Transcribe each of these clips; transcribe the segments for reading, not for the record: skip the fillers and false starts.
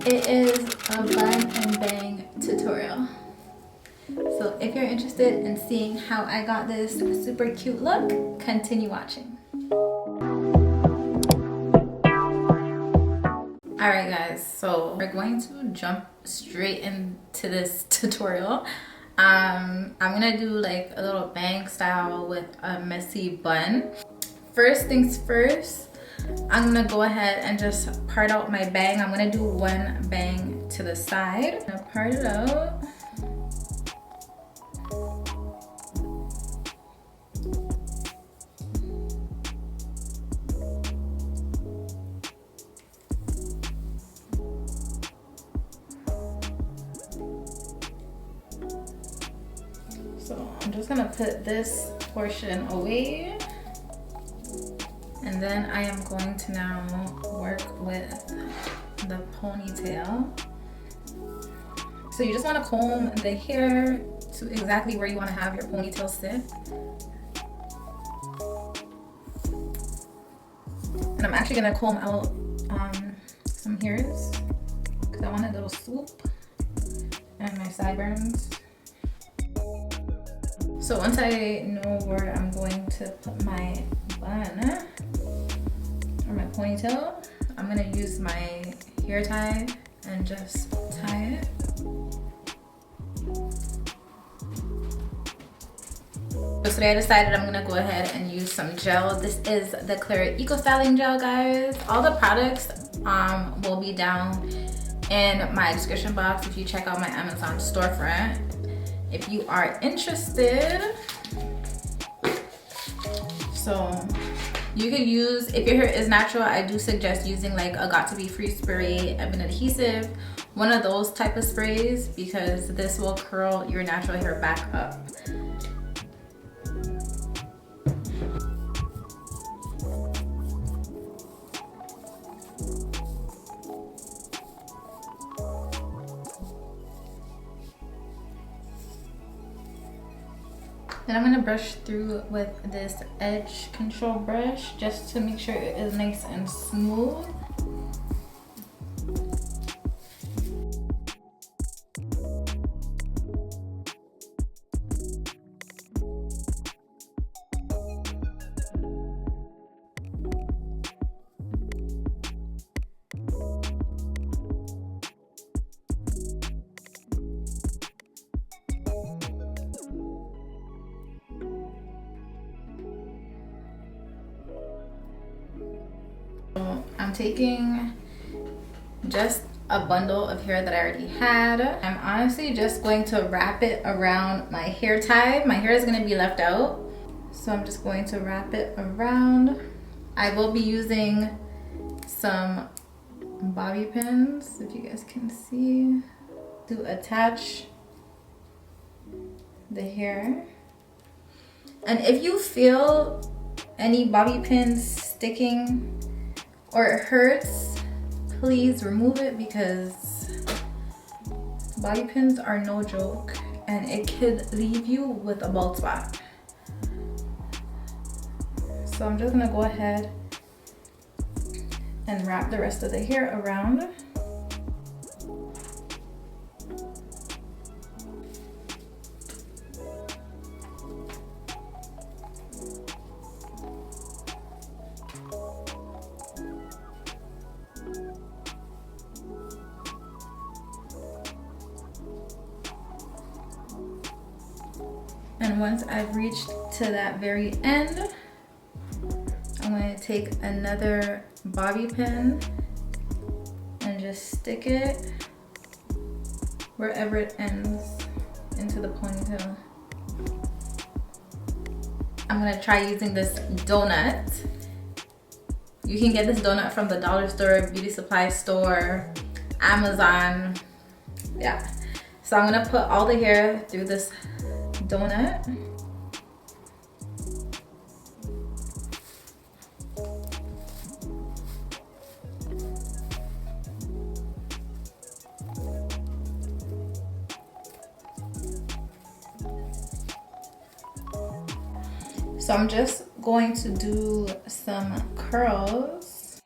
It is a bun and bang tutorial. So if you're interested in seeing how I got this super cute look, continue watching. Alright guys, so we're going to jump straight into this tutorial. I'm gonna do like a little bang style with a messy bun. First things first, I'm gonna go ahead and just part out my bang. I'm gonna do one bang to the side. I'm gonna part it out. So I'm just gonna put this portion away. And then I am going to now work with the ponytail. So you just want to comb the hair to exactly where you want to have your ponytail sit. And I'm actually going to comb out some hairs because I want a little swoop and my sideburns. So once I know where I'm going to put my bun or my ponytail, I'm gonna use my hair tie and just tie it. So today I decided I'm gonna go ahead and use some gel. This is the 𝐇𝐔𝐍𝐍𝐘 styling gel, guys. All the products will be down in my description box if you check out my Amazon storefront. If you are interested, so you could use, if your hair is natural, I do suggest using like a got2b free spray, an adhesive, one of those type of sprays, because this will curl your natural hair back up. Then I'm gonna brush through with this edge control brush just to make sure it is nice and smooth. I'm taking just a bundle of hair that I already had. I'm honestly just going to wrap it around my hair tie. My hair is going to be left out, so I'm just going to wrap it around. I will be using some bobby pins, if you guys can see, to attach the hair. And if you feel any bobby pins sticking or it hurts, please remove it, because bobby pins are no joke and it could leave you with a bald spot. So I'm just gonna go ahead and wrap the rest of the hair around. And once I've reached to that very end, I'm going to take another bobby pin and just stick it wherever it ends into the ponytail. I'm going to try using this donut. You can get this donut from the dollar store, beauty supply store, Amazon. Yeah. So I'm going to put all the hair through this donut. So I'm just going to do some curls.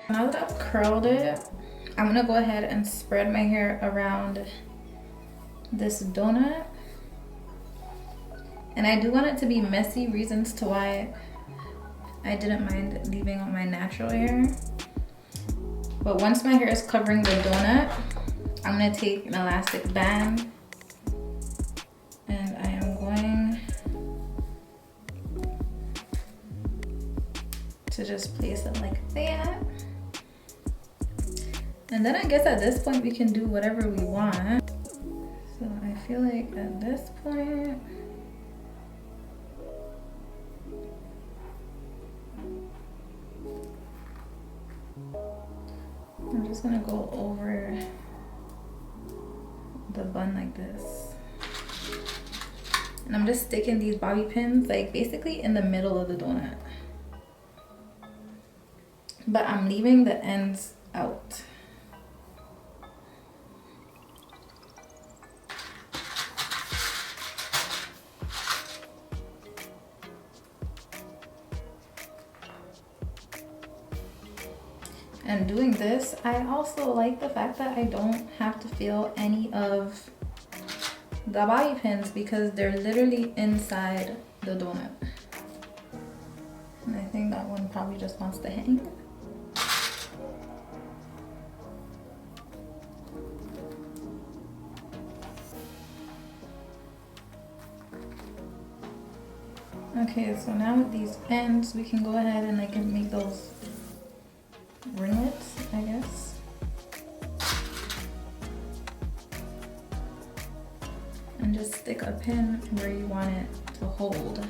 Now that I've curled it, I'm gonna go ahead and spread my hair around this donut. And I do want it to be messy, reasons to why I didn't mind leaving on my natural hair. But once my hair is covering the donut, I'm gonna take an elastic band and I am going to just place it like that. And then I guess at this point we can do whatever we want. So I feel like at this point, I'm just gonna go over the bun like this. And I'm just sticking these bobby pins like basically in the middle of the donut. But I'm leaving the ends out. And doing this, I also like the fact that I don't have to feel any of the bobby pins because they're literally inside the donut. And I think that one probably just wants to hang. Okay, so now with these ends, we can go ahead and like make those ringlets, I guess. And just stick a pin where you want it to hold.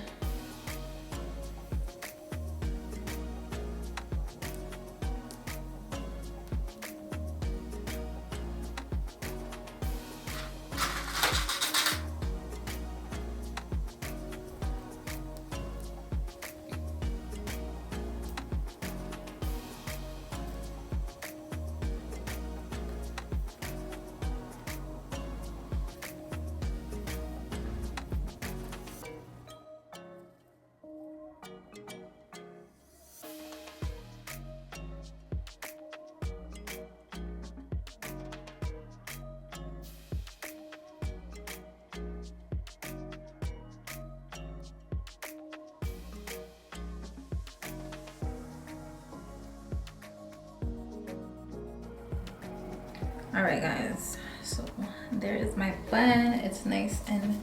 All right, guys, so there is my bun. It's nice and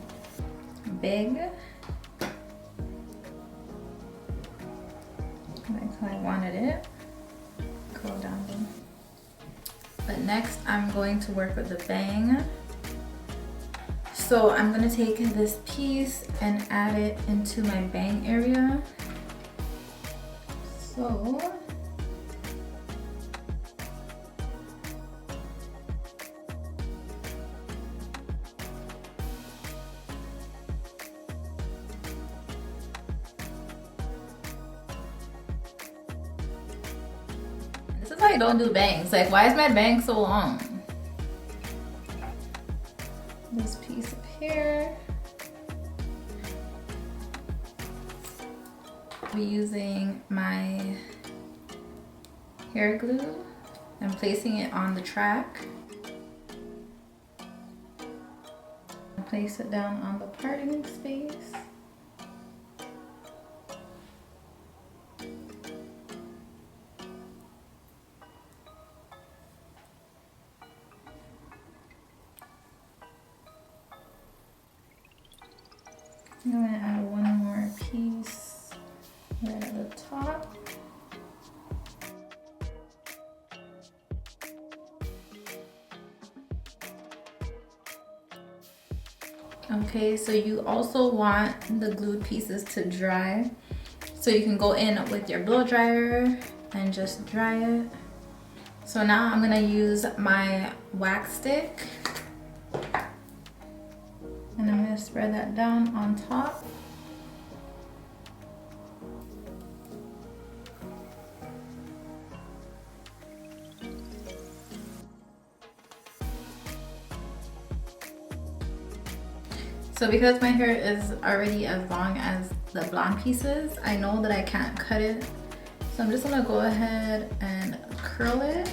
big, like how I wanted it. Curl down then. But next I'm going to work with the bang. So I'm gonna take this piece and add it into my bang area. So this is why I don't do bangs. Like, why is my bang so long? This piece up here. I'll be using my hair glue and placing it on the track. Place it down on the parting space. I'm gonna add one more piece right at the top. Okay, so you also want the glued pieces to dry. So you can go in with your blow dryer and just dry it. So now I'm gonna use my wax stick. And I'm going to spread that down on top. So because my hair is already as long as the blonde pieces, I know that I can't cut it. So I'm just going to go ahead and curl it.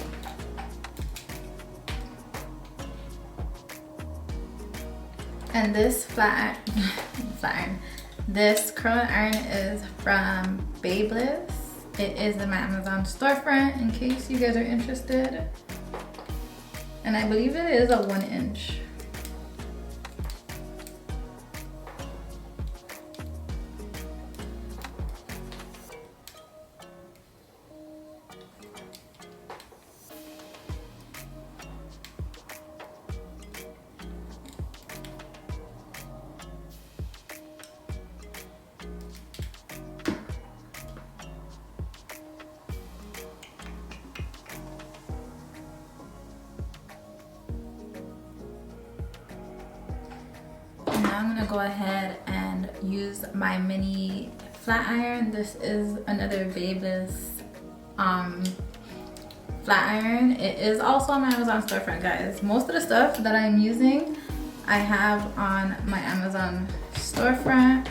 And this this curling iron is from Babyliss. It is in my Amazon storefront in case you guys are interested. And I believe it is a 1-inch. Now I'm gonna go ahead and use my mini flat iron. This is another Babyliss flat iron. It is also on my Amazon storefront, guys. Most of the stuff that I'm using, I have on my Amazon storefront.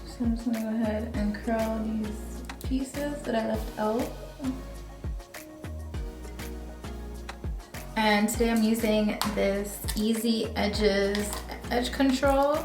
So I'm just gonna go ahead and curl these pieces that I left out. And today I'm using this Easy Edges edge control.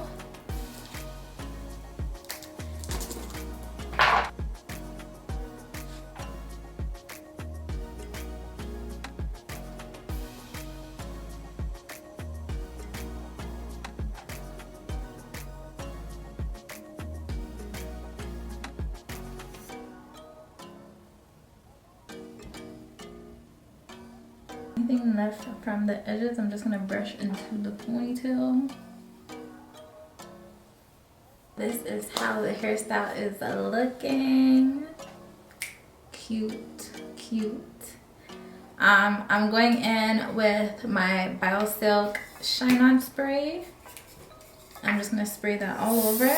Anything left from the edges, I'm just gonna brush into the ponytail. This is how the hairstyle is looking. Cute, cute. I'm going in with my BioSilk Shine On Spray. I'm just gonna spray that all over.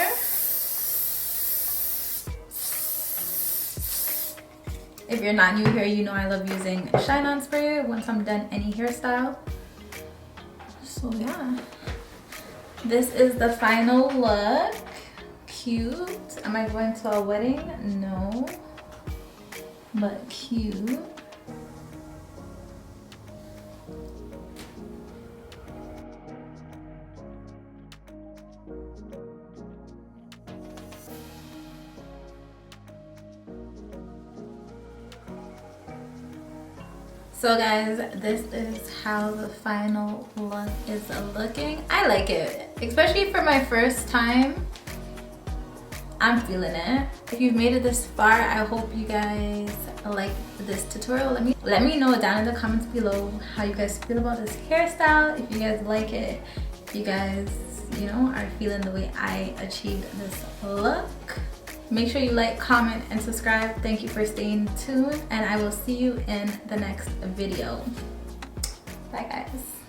If you're not new here, you know I love using Shine On Spray once I'm done any hairstyle. So yeah, this is the final look. Cute. Am I going to a wedding? No, but cute. So guys, this is how the final look is looking. I like it, especially for my first time. I'm feeling it. If you've made it this far, I hope you guys like this tutorial. Let me know down in the comments below how you guys feel about this hairstyle. If you guys like it, if you guys, you know, are feeling the way I achieved this look. Make sure you like, comment, and subscribe. Thank you for staying tuned, and I will see you in the next video. Bye guys.